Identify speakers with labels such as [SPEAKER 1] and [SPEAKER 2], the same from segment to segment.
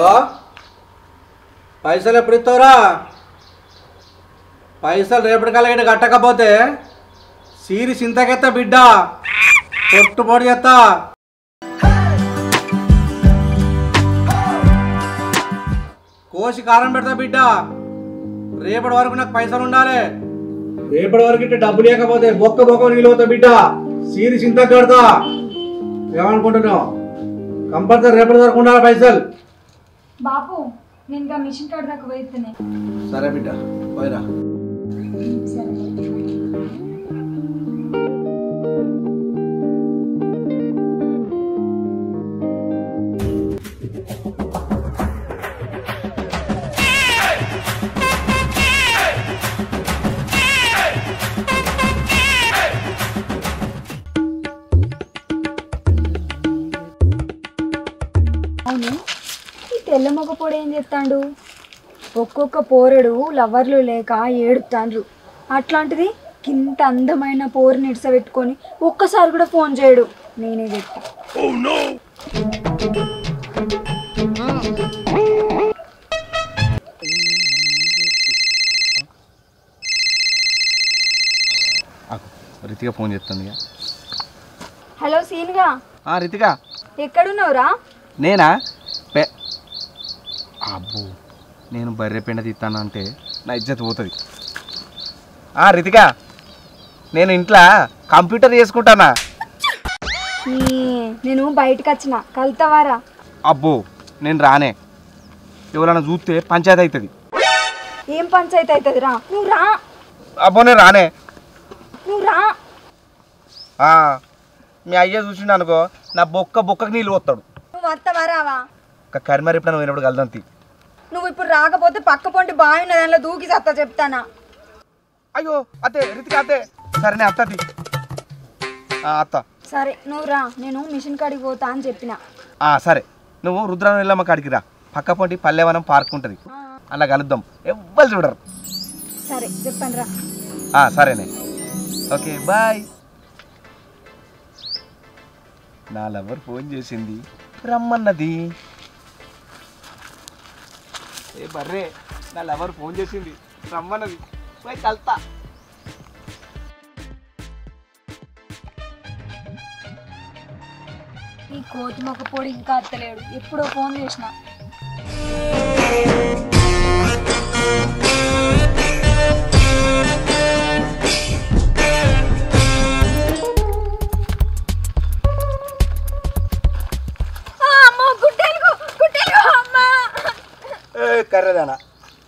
[SPEAKER 1] Hello, పైసలు ఎప్పుడు ఇస్తావురా? పైసలు రేపటికల్లా ఇటు కట్టకపోతే సీరి చింతకెత్త బిడ్డ, పొట్టుపొడి చేస్తా. కోసి కారం పెడతా బిడ్డ. రేపటి వరకు నాకు పైసలు ఉండాలి. రేపటి వరకు ఇట్లా డబ్బు లేకపోతే బొక్క బొక్క నీళ్ళు అవుతా బిడ్డ. సీరి చింత కడతా. ఏమనుకుంటున్నావు? కంపల్సరీ రేపటి వరకు ఉండాలి పైసలు.
[SPEAKER 2] బాపు నేను మిషన్ కాడ దాకా పోయితేనే.
[SPEAKER 1] సరే బిడ్డ, పోయిరా.
[SPEAKER 2] అవును, ఈ తెల్ల మొగ పొడి ఏం చెప్తాడు? ఒక్కొక్క పోరడు లవర్లు లేక ఏడుతాండ్రు. అట్లాంటిది ఇంత అందమైన పోరుని ఇడ్సబెట్టుకొని ఒక్కసారి కూడా ఫోన్ చేయడు. నేనే చెప్తా.
[SPEAKER 1] రితిక ఫోన్ చేస్తుంది.
[SPEAKER 2] హలో సీన్గా.
[SPEAKER 1] రితిక
[SPEAKER 2] ఎక్కడున్నావురా?
[SPEAKER 1] నేనా? అబ్బో, నేను బర్రె పెండ తీస్తాను అంటే నా ఇజ్జత్ పోతుంది. రితిక, నేను ఇంట్లో కంప్యూటర్ చేసుకుంటానా.
[SPEAKER 2] నేను బయటకు వచ్చిన, కలుతావారా?
[SPEAKER 1] అబ్బో, నేను రానే. ఎవరైనా చూస్తే పంచాయతీ అవుతుంది.
[SPEAKER 2] ఏం పంచాయతీ అవుతుంది రా? నువ్వు రా.
[SPEAKER 1] అబ్బో, నేను రానే.
[SPEAKER 2] నువ్వు రా.
[SPEAKER 1] మీ అయ్య చూసిండు అనుకో, నా బొక్కకి నీళ్ళు పోతాడు.
[SPEAKER 2] నువ్వు వస్తావా రావా?
[SPEAKER 1] కరిమరి ఇప్పుడు నువ్వు వినప్పుడు కలదంతి.
[SPEAKER 2] నువ్వు ఇప్పుడు రాకపోతే పక్క పొంటి బావి ఉన్న దానిలో దూకి సత్తా చెప్తానా?
[SPEAKER 1] అయ్యో అత్తే, రితిక అత్తే. సరేనే అత్తది. అత్త
[SPEAKER 2] సరే నువ్వు రా, నేను మిషన్ కాడికి పోతా అని చెప్పిన.
[SPEAKER 1] సరే, నువ్వు రుద్రవెల్లమ్మ కాడికి రా. పక్క పొంటి పల్లెవనం పార్క్ ఉంటుంది, అలా కలుద్దాం. ఎవ్వరు చూడరు.
[SPEAKER 2] సరే చెప్పండి రా.
[SPEAKER 1] సరేనే, ఓకే బాయ్. నా లవర్ ఫోన్ చేసింది, రమ్మన్నది. ఏ బర్రే, నా లవర్ ఫోన్ చేసింది, రమ్మన్నది. పోయి కలుతా.
[SPEAKER 2] ఈ కోతి మొక్క పొడి ఇంకా అత్తలేడు. ఎప్పుడో ఫోన్ చేసిన.
[SPEAKER 1] కర్రదానా,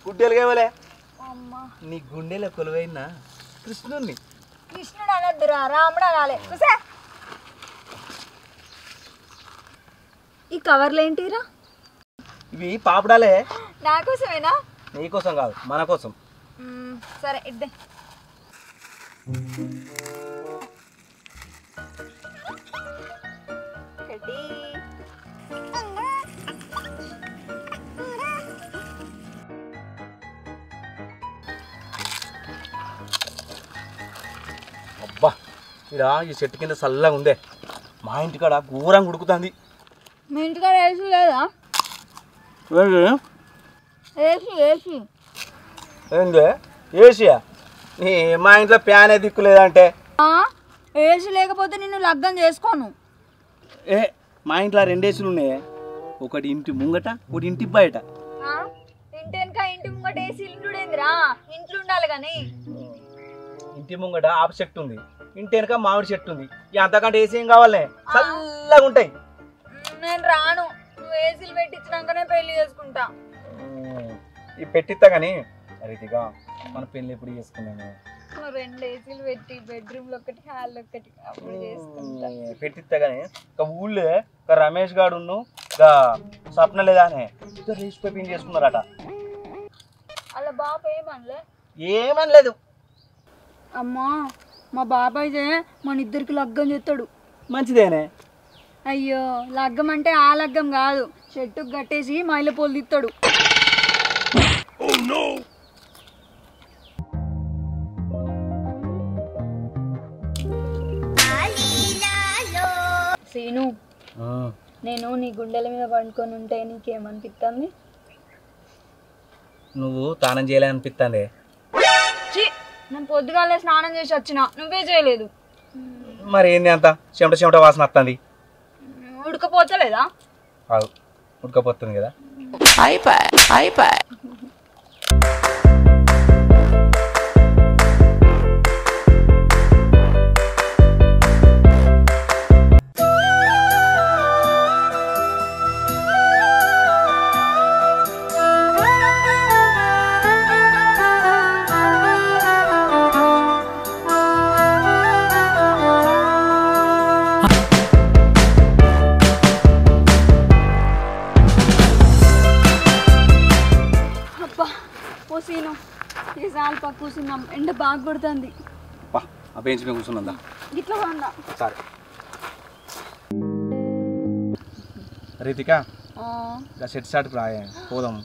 [SPEAKER 1] గుడ్డెలు కేవలే. నీ గుండెల కొలువైన కృష్ణుణ్ణి.
[SPEAKER 2] కృష్ణుడు అనద్దురా, రాముడు అనాలి. చూసా ఈ కవర్లు ఏంటిరా?
[SPEAKER 1] ఇవి పాపడాలే.
[SPEAKER 2] నా కోసమేనా?
[SPEAKER 1] నీకోసం కాదు, మన కోసం.
[SPEAKER 2] సరే ఇద్దే.
[SPEAKER 1] అబ్బా, ఇక్కడ ఈ చెట్టు కింద చల్లగా ఉందే. మా ఇంటికాడ ఘోరంగా ఉడుకుతుంది.
[SPEAKER 2] మీ ఇంటికాడ ఏసీ లేదా? ఏసీ ఏసీ
[SPEAKER 1] ఏంది ఏసీయా? మా ఇంట్లో ఫ్యానే దిక్కులేదంటే.
[SPEAKER 2] ఏసీ లేకపోతే నిన్ను లగ్గం చేసుకోను.
[SPEAKER 1] మా ఇంట్లో 2 ఏసీలు ఉన్నాయి. ఒకటి ఇంటి ముంగట, ఒకటి ఇంటి బయట.
[SPEAKER 2] ఇంటి వెనక ఇంటి ముంగట ఏసీ ఇంట్లుడేందిరా? ఇంట్లో ఉండాలి కానీ.
[SPEAKER 1] ఇంటి ముంగట ఆప చెట్టు ఉంది, ఇంటి వెనక మామిడి చెట్టు ఉంది. అంతకంటే ఏసీ ఏం కావాలి? చల్లగా ఉంటాయి.
[SPEAKER 2] నేను రాను. నువ్వు ఏసీలు పెట్టించినాకనే పెళ్లి చేసుకుంటా.
[SPEAKER 1] ఈ పెట్టిస్తా కానీ రీతిగా మన పెళ్లి ఎప్పుడు చేసుకున్నాను?
[SPEAKER 2] 2 ఏసీలు పెట్టి బెడ్రూమ్ లో ఒకటి, హాల్ ఒకటి, అప్పుడు చేసుకుంటా.
[SPEAKER 1] పెట్టిస్తా కానీ ఊళ్ళో రమేష్ గాడు స్వప్న లేదా అని ఇద్దరు రిజిస్టర్ పెయింట్ చేసుకున్నారట.
[SPEAKER 2] అలా బాబు ఏమనలే?
[SPEAKER 1] ఏమనలేదు.
[SPEAKER 2] అమ్మా, మా బాబాయ్దే మన ఇద్దరికి లగ్గం చేస్తాడు.
[SPEAKER 1] మంచిదేనే.
[SPEAKER 2] అయ్యో, లగ్గం అంటే ఆ లగ్గం కాదు, చెట్టుకు కట్టేసి మైల పోలు తిత్తాడు. సీను, నేను నీ గుండెల మీద పండుకొని ఉంటే నీకేమనిపిస్తుంది?
[SPEAKER 1] నువ్వు స్నానం చేయలే అనిపిస్తుంది.
[SPEAKER 2] నేను పొద్దుగాలే స్నానం చేసి వచ్చిన, నువ్వే చేయలేదు.
[SPEAKER 1] మరి ఏంది అంత చెమట చెమట వాసన వస్తుంది?
[SPEAKER 2] ఉడకపోతలేదా?
[SPEAKER 1] ఉడకపోతుంది కదా.
[SPEAKER 2] కూర్చున్నాం, ఎండ బాగా కొడుతుంది.
[SPEAKER 1] ఆ బెంచ్ మీద కూర్చుందా?
[SPEAKER 2] ఇట్లా బాగుందా?
[SPEAKER 1] సరే రీతిక, షర్ట్ షాట్కి రాయే పోదాం.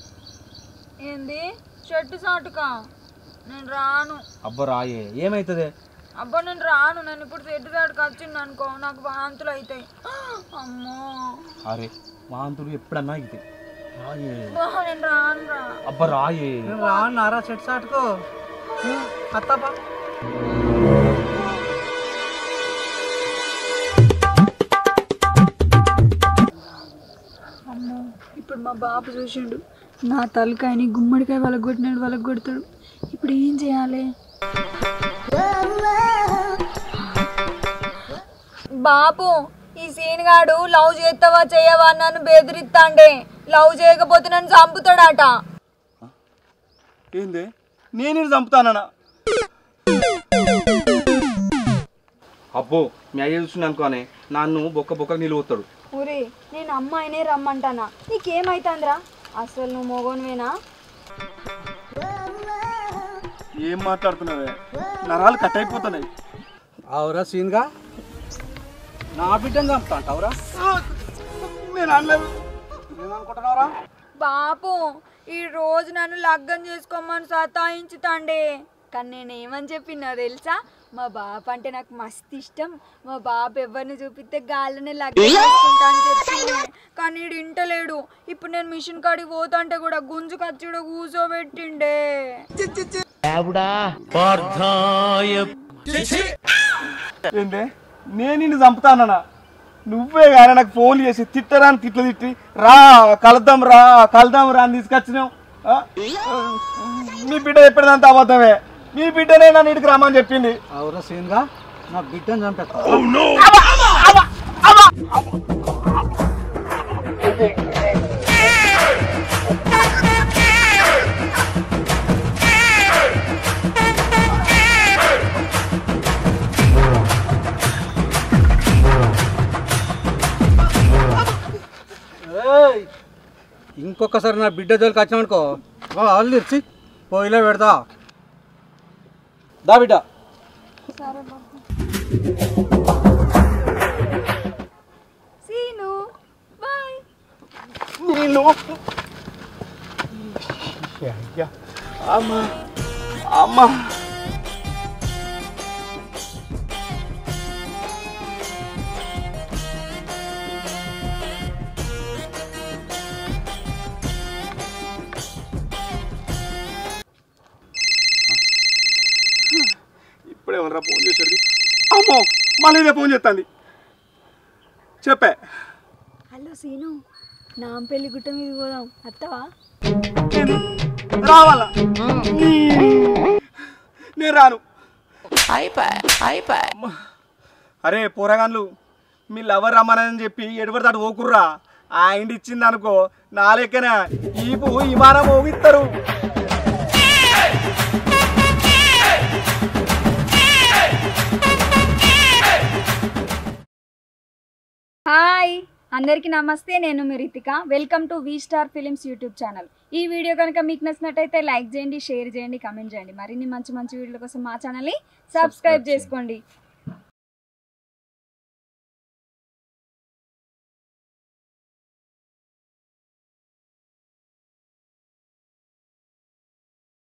[SPEAKER 2] ఏంది షర్ట్ షాటుకా? నేను రాను.
[SPEAKER 1] అబ్బా రాయే, ఏమైతుంది?
[SPEAKER 2] అబ్బా నేను రాను. నేను ఇప్పుడు షర్ట్ షాటుకి వచ్చింది అనుకో, నాకు వాంతులు అవుతాయి. అమ్మో
[SPEAKER 1] అరే వాంతులు ఎప్పుడన్నా అవుతాయి.
[SPEAKER 2] నేను రాను రా.
[SPEAKER 1] అబ్బా రాయే. రాన్నారా షర్ట్ షాట్కు? అత్తపా
[SPEAKER 2] అమ్మో, ఇప్పుడు మా బాబు చూసిండు నా తలకాయని గుమ్మడికాయ వలగొట్టినాడు, వలగొడతాడు. ఇప్పుడు ఏం చేయాలి? బాబు ఈ సీన్గాడు లవ్ చేస్తావా చేయవా నన్ను బెదిరిస్తాండే. లవ్ చేయకపోతే నన్ను చంపుతాడట.
[SPEAKER 1] ఏంది నేను చంపుతానా? అబ్బో మీ అయ్య చూస్తుంది అనుకోనే నన్ను బొక్క బొక్క నిలువుతాడు.
[SPEAKER 2] ఊరి నేను అమ్మాయినే రమ్మంటానా, నీకేమైతుందిరా? అసలు నువ్వు మొగోనివేనా?
[SPEAKER 1] ఏం మాట్లాడుతున్నావే? నరాలు కట్ అయిపోతున్నాయి. అవురా సీన్గా నా బిడ్డను చంపుతా అంటావురా? నేను అనలేదు. ఏమనుకుంటున్నావురా?
[SPEAKER 2] బాపు ఈ రోజు నన్ను లగ్గం చేసుకోమని సతాయించుతాండే. కానీ నేను ఏమని చెప్పినా తెలుసా? మా బాపు అంటే నాకు మస్తు ఇష్టం, మా బాపు ఎవరిని చూపిస్తే గాలిని లగ్గం చేసుకుంటా అని చెప్పింది. కానీ ఈడు ఇంటలేడు. ఇప్పుడు నేను మిషన్ కాడికి పోతాంటే కూడా గుంజు కచ్చిడ కూర్చోబెట్టిండే.
[SPEAKER 1] ఏందే నేను నిన్ను చంపుతానా? నువ్వే కానీ నాకు ఫోన్ చేసి తిట్టరాని తిట్లు తిట్టి రా కలుద్దాం రా అని తీసుకొచ్చినావు. మీ బిడ్డ చెప్పినంత అబద్ధమే. మీ బిడ్డనే నన్ను ఇంటికి రమ్మని చెప్పింది. అవునా సీన్గా నా బిడ్డను చంపేస్తా. ఇంకొకసారి నా బిడ్డ జోలికి వచ్చామనుకో వాళ్ళు ఇచ్చి పొయ్యిలో పెడతా. దా బిడ్డ.
[SPEAKER 2] సీను బాయ్.
[SPEAKER 1] నేను అమ్మా అమ్మా ఇప్పుడే ఎవరా ఫోన్ చేసేది? అమ్మో మళ్ళీ ఇదే ఫోన్ చేస్తుంది. చెప్పే.
[SPEAKER 2] హలో సీను, నా పెళ్లి గుట్ట మీద పోదాం, అత్తవా?
[SPEAKER 1] రావాలా? నేను రాను. అరే పోరగాన్లు మీ లవర్ రమ్మనని చెప్పి ఎడబడతాడు ఓకుర్రా. ఆ ఇంటి ఇచ్చింది అనుకో నా లెక్కన ఈపు విమానం మోగిస్తారు.
[SPEAKER 2] హాయ్ అందరికీ నమస్తే, నేను మీ Ritika. Welcome to V star films YouTube channel. ఈ వీడియో కనుక మీకు నచ్చినట్టయితే లైక్ చేయండి, షేర్ చేయండి, కమెంట్ చేయండి. మరిన్ని మంచి మంచి వీడియోల కోసం మా ఛానల్ని సబ్స్క్రైబ్ చేసుకోండి.